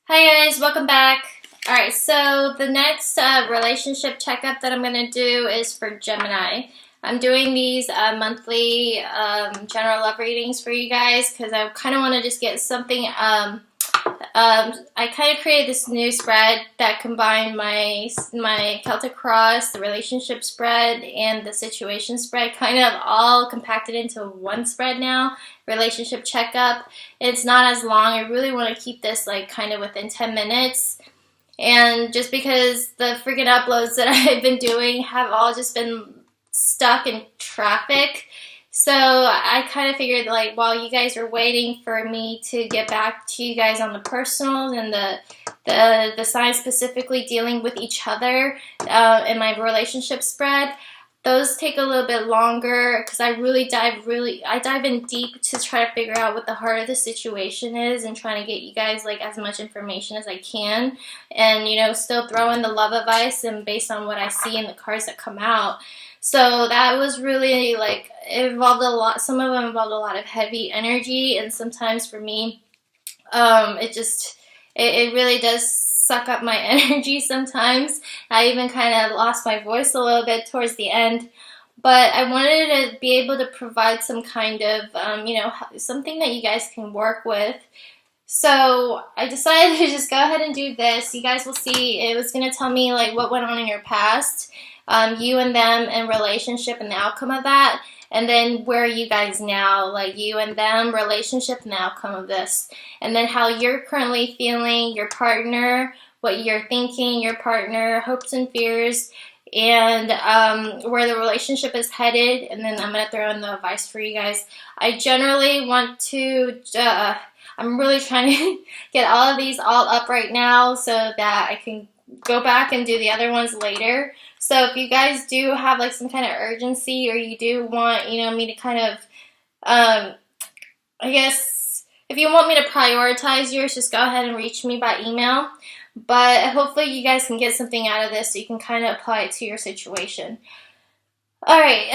Hi guys, welcome back. Alright, so the next relationship checkup that I'm going to do is for Gemini. I'm doing these monthly general love readings for you guys because I kind of want to just get something. I kind of created this new spread that combined my Celtic Cross, the relationship spread, and the situation spread, kind of all compacted into one spread now, relationship checkup. It's not as long. I really want to keep this like kind of within 10 minutes. And just because the freaking uploads that I've been doing have all just been stuck in traffic, so I kind of figured, like, while you guys are waiting for me to get back to you guys on the personals and the signs specifically dealing with each other in my relationship spread, those take a little bit longer because I dive in deep to try to figure out what the heart of the situation is and trying to get you guys like as much information as I can, and still throw in the love advice and based on what I see in the cards that come out. So that was really like, it involved a lot. Some of them involved a lot of heavy energy, and sometimes for me, it really does suck up my energy sometimes. I even kind of lost my voice a little bit towards the end, but I wanted to be able to provide some kind of, something that you guys can work with. So I decided to just go ahead and do this. You guys will see, it was going to tell me like what went on in your past, you and them and relationship and the outcome of that. And then where are you guys now, like you and them, relationship and the outcome of this. And then how you're currently feeling, your partner, what you're thinking, your partner, hopes and fears, and where the relationship is headed. And then I'm going to throw in the advice for you guys. I generally want to, I'm really trying to get all of these all up right now so that I can go back and do the other ones later. So if you guys do have like some kind of urgency, or you do want, me to kind of, I guess, if you want me to prioritize yours, just go ahead and reach me by email. But hopefully you guys can get something out of this so you can kind of apply it to your situation. Alright,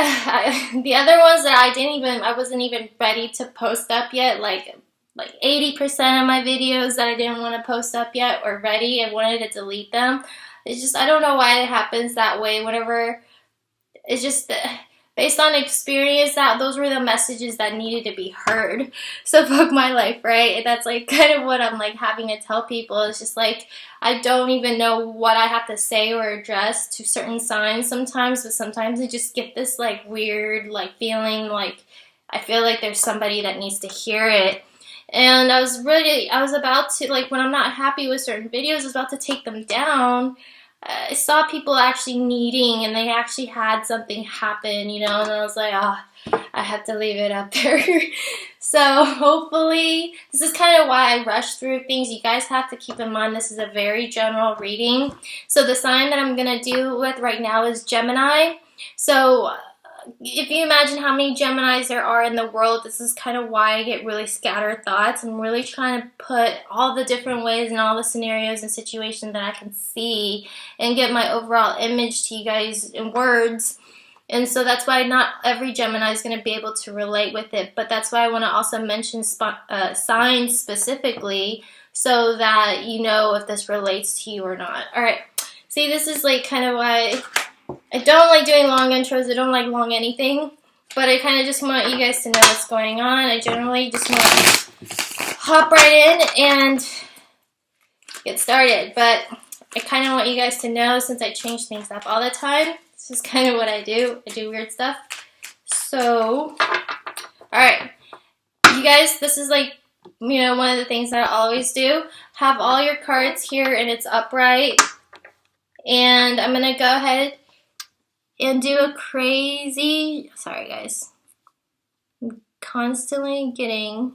the other ones that I wasn't even ready to post up yet, like 80% of my videos that I didn't want to post up yet were ready. I wanted to delete them. It's just, I don't know why it happens that way whenever, it's just based on experience that those were the messages that needed to be heard. So fuck my life, right? That's like kind of what I'm like having to tell people. It's just like, I don't even know what I have to say or address to certain signs sometimes, but sometimes I just get this like weird like feeling like I feel like there's somebody that needs to hear it. And I was about to, like, when I'm not happy with certain videos, I was about to take them down. I saw people actually needing, and they actually had something happen, and I was like, I have to leave it up there. So hopefully, this is kind of why I rush through things. You guys have to keep in mind this is a very general reading. So the sign that I'm going to do with right now is Gemini. So if you imagine how many Geminis there are in the world, this is kind of why I get really scattered thoughts. I'm really trying to put all the different ways and all the scenarios and situations that I can see and get my overall image to you guys in words. And so that's why not every Gemini is going to be able to relate with it. But that's why I want to also mention signs specifically so that you know if this relates to you or not. All right. See, this is like kind of why I don't like doing long intros. I don't like long anything, but I kind of just want you guys to know what's going on. I generally just want to hop right in and get started, but I kind of want you guys to know, since I change things up all the time, this is kind of what I do. I do weird stuff. So, alright, you guys, this is like, one of the things that I always do. Have all your cards here and it's upright, and I'm going to go ahead and do a crazy, sorry guys, I'm constantly getting,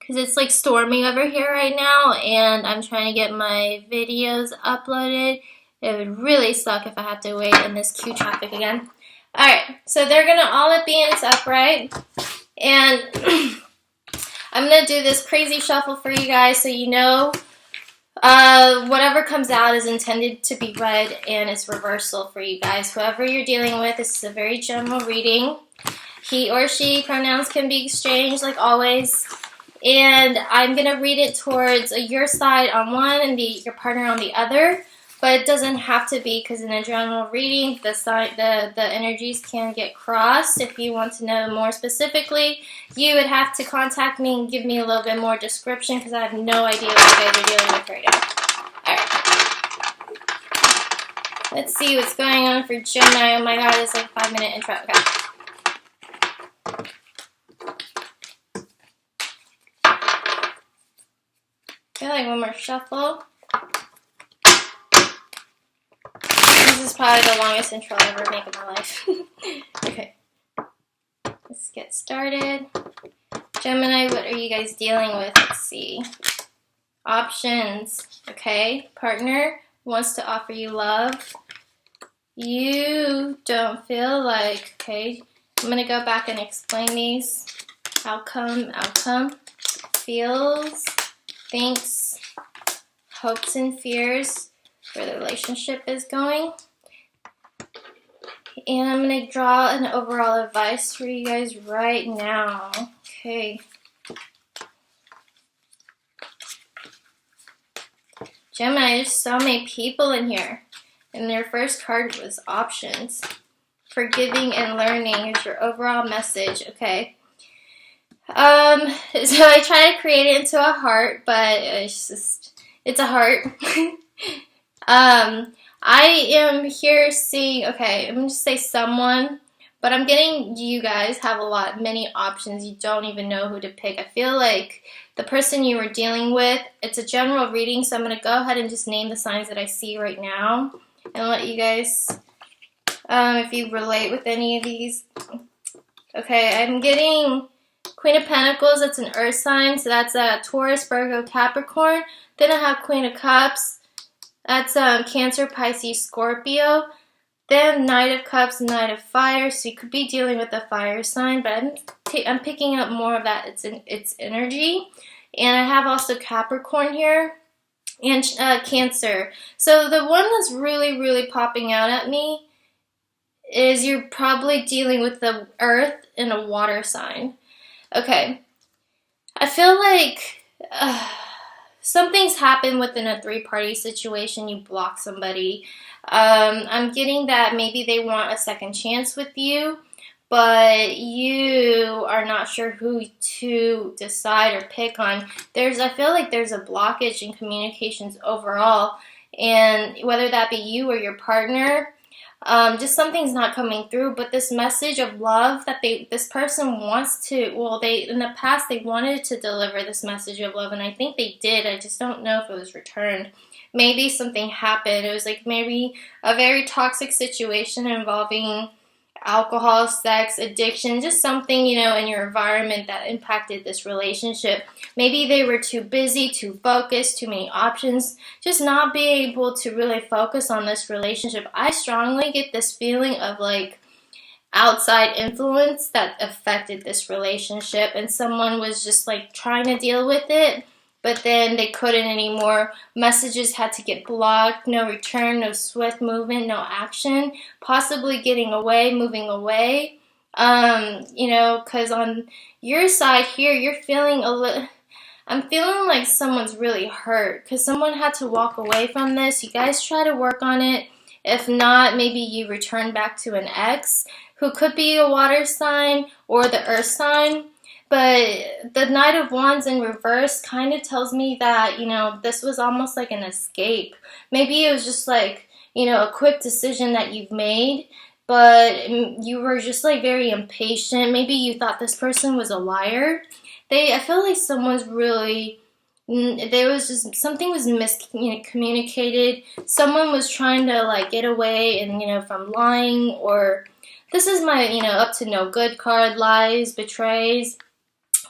because it's like storming over here right now, and I'm trying to get my videos uploaded. It would really suck if I have to wait in this queue traffic again. Alright, so they're going to all be in its upright, and I'm going to do this crazy shuffle for you guys so you know whatever comes out is intended to be read, and it's reversal for you guys. Whoever you're dealing with, this is a very general reading. He or she pronouns can be exchanged like always. And I'm going to read it towards your side on one and your partner on the other. But it doesn't have to be, because in a general reading, the energies can get crossed. If you want to know more specifically, you would have to contact me and give me a little bit more description, because I have no idea what you guys are dealing with right now. Alright. Let's see what's going on for Gemini. Oh my god, it's like a 5-minute intro. Okay. I feel like one more shuffle. This is probably the longest intro I'll ever make in my life. Okay. Let's get started. Gemini, what are you guys dealing with? Let's see. Options. Okay. Partner wants to offer you love. You don't feel like, okay. I'm going to go back and explain these. Outcome. Feels, thinks, hopes and fears where the relationship is going. And I'm going to draw an overall advice for you guys right now. Okay. Gemini, there's so many people in here. And their first card was options. Forgiving and learning is your overall message. Okay. So I try to create it into a heart, but it's a heart. I am here seeing, okay, I'm going to say someone, but I'm getting you guys have many options. You don't even know who to pick. I feel like the person you were dealing with, it's a general reading, so I'm going to go ahead and just name the signs that I see right now and let you guys, if you relate with any of these. Okay, I'm getting Queen of Pentacles, that's an earth sign, so that's Taurus, Virgo, Capricorn. Then I have Queen of Cups. That's Cancer, Pisces, Scorpio. Then Knight of Cups, Knight of Fire. So you could be dealing with a fire sign, but I'm picking up more of that. It's energy. And I have also Capricorn here and Cancer. So the one that's really, really popping out at me is you're probably dealing with the earth and a water sign. Okay. I feel like something's happened within a 3-party situation. You block somebody. I'm getting that maybe they want a second chance with you, but you are not sure who to decide or pick on. I feel like there's a blockage in communications overall, and whether that be you or your partner, just something's not coming through. But this message of love that this person wants to, in the past they wanted to deliver this message of love, and I think they did. I just don't know if it was returned. Maybe something happened. It was like maybe a very toxic situation involving alcohol, sex, addiction, just something, in your environment that impacted this relationship. Maybe they were too busy, too focused, too many options, just not being able to really focus on this relationship. I strongly get this feeling of like outside influence that affected this relationship, and someone was just like trying to deal with it, but then they couldn't anymore. Messages had to get blocked, no return, no swift movement, no action, possibly getting away, moving away. Because on your side here, you're feeling I'm feeling like someone's really hurt because someone had to walk away from this. You guys try to work on it. If not, maybe you return back to an ex who could be a water sign or the earth sign. But the Knight of Wands in reverse kind of tells me that, this was almost like an escape. Maybe it was just like, a quick decision that you've made, but you were just like very impatient. Maybe you thought this person was a liar. I feel like someone's really, something was miscommunicated. Someone was trying to like get away and, from lying, or this is my, up to no good card, lies, betrays.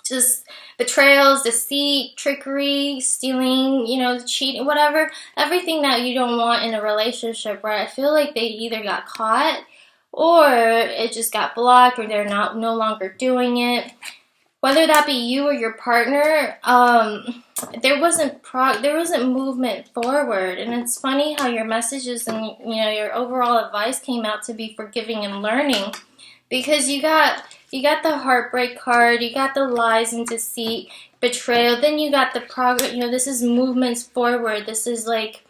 Just betrayals, deceit, trickery, stealing, cheating, whatever. Everything that you don't want in a relationship, right? I feel like they either got caught or it just got blocked, or they're no longer doing it. Whether that be you or your partner, there wasn't movement forward. And it's funny how your messages and your overall advice came out to be forgiving and learning, because you got You got the heartbreak card, you got the lies and deceit, betrayal, then you got the progress. This is movements forward. This is like,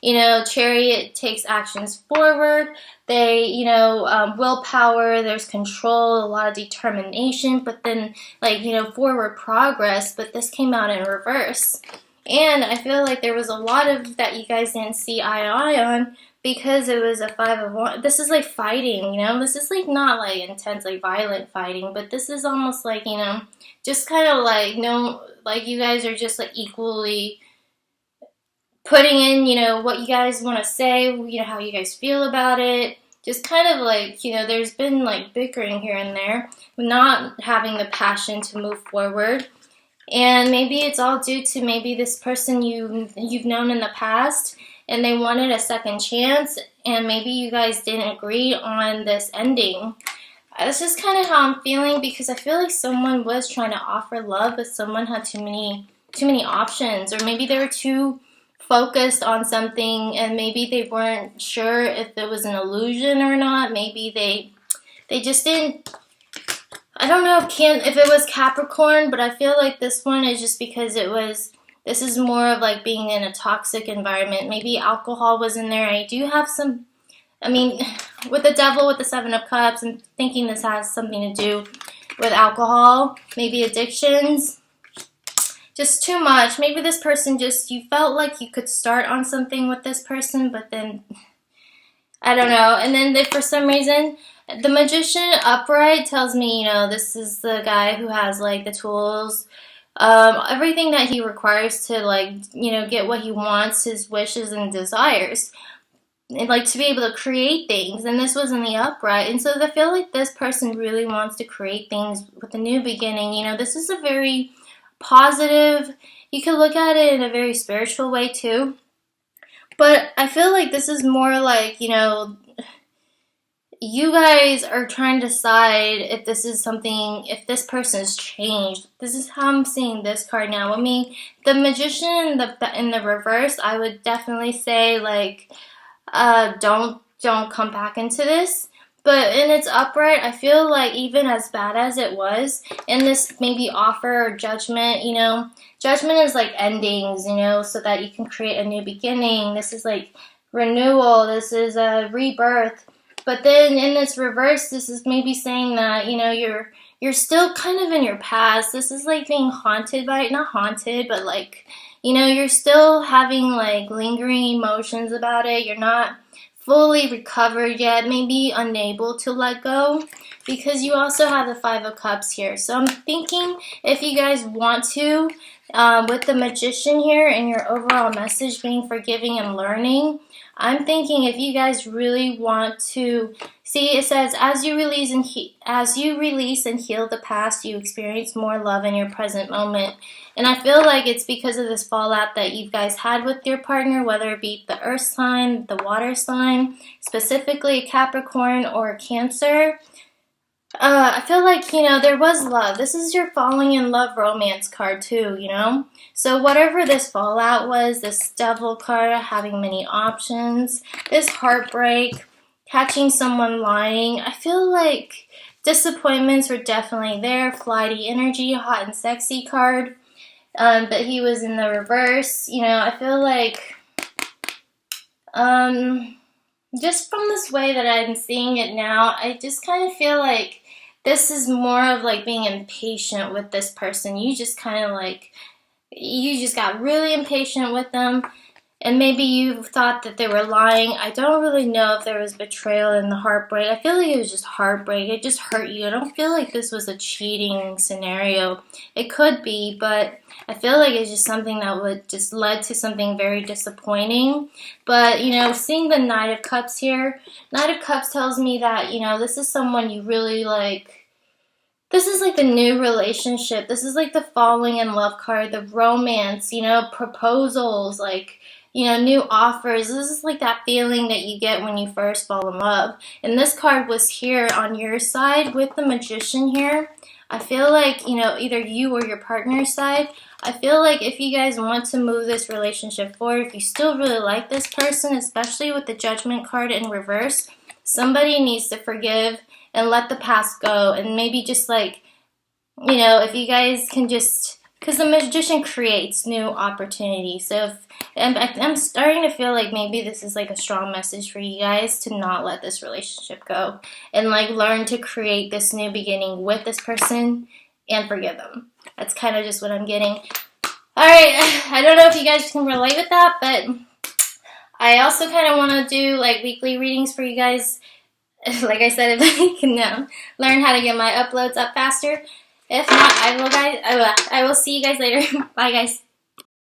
Chariot takes actions forward. They, willpower, there's control, a lot of determination, but then, like, forward progress. But this came out in reverse. And I feel like there was a lot of that you guys didn't see eye to eye on because it was a 5 of Wands. This is like fighting, This is like not like intense, like violent fighting, but this is almost like, just kind of like, like you guys are just like equally putting in, what you guys want to say, how you guys feel about it. Just kind of like, there's been like bickering here and there, not having the passion to move forward. And maybe it's all due to maybe this person you've known in the past and they wanted a second chance, and maybe you guys didn't agree on this ending. That's just kind of how I'm feeling, because I feel like someone was trying to offer love, but someone had too many options, or maybe they were too focused on something and maybe they weren't sure if it was an illusion or not. Maybe they just didn't. I don't know if it was Capricorn, but I feel like this one is just because this is more of like being in a toxic environment. Maybe alcohol was in there. I do have some, with the Devil, with the 7 of Cups, I'm thinking this has something to do with alcohol, maybe addictions. Just too much. Maybe this person you felt like you could start on something with this person, but then, I don't know. And then for some reason, the Magician upright tells me, this is the guy who has like the tools, everything that he requires to like, get what he wants, his wishes and desires, and like to be able to create things. And this was in the upright. And so I feel like this person really wants to create things with a new beginning. This is a very positive, you could look at it in a very spiritual way too. But I feel like this is more like, you guys are trying to decide if this is something, if this person's changed. This is how I'm seeing this card now. The Magician in the reverse, I would definitely say like, don't come back into this. But in its upright, I feel like even as bad as it was, in this maybe offer or judgment, judgment is like endings, so that you can create a new beginning. This is like renewal. This is a rebirth. But then in this reverse, this is maybe saying that, you're still kind of in your past. This is like being haunted by it. Not haunted, but like, you're still having like lingering emotions about it. You're not fully recovered yet, maybe unable to let go, because you also have the 5 of Cups here. So I'm thinking if you guys want to, with the Magician here and your overall message being forgiving and learning, I'm thinking if you guys really want to, see, it says, as you release and heal the past, you experience more love in your present moment. And I feel like it's because of this fallout that you guys had with your partner, whether it be the earth sign, the water sign, specifically Capricorn or Cancer. I feel like, there was love. This is your falling in love romance card too, So whatever this fallout was, this Devil card, having many options, this heartbreak, catching someone lying, I feel like disappointments were definitely there. Flighty energy, hot and sexy card. But he was in the reverse. I feel like, just from this way that I'm seeing it now, I just kind of feel like this is more of like being impatient with this person. You just kind of like, you just got really impatient with them. And maybe you thought that they were lying. I don't really know if there was betrayal in the heartbreak. I feel like it was just heartbreak. It just hurt you. I don't feel like this was a cheating scenario. It could be, but I feel like it's just something that would just led to something very disappointing. But, seeing the Knight of Cups here, Knight of Cups tells me that, this is someone you really like. This is like the new relationship. This is like the falling in love card, the romance, proposals, like, new offers. This is like that feeling that you get when you first fall in love. And this card was here on your side with the Magician here. I feel like, either you or your partner's side, I feel like if you guys want to move this relationship forward, if you still really like this person, especially with the Judgment card in reverse, somebody needs to forgive and let the past go, and maybe just like, you know, if you guys can just, because the magician creates new opportunities. So if I'm starting to feel like maybe this is like a strong message for you guys to not let this relationship go and like learn to create this new beginning with this person and forgive them. That's kind of just what I'm getting. Alright, I don't know if you guys can relate with that, but I also kind of want to do like weekly readings for you guys. Like I said, if I can learn how to get my uploads up faster. If not, I will see you guys later. Bye, guys.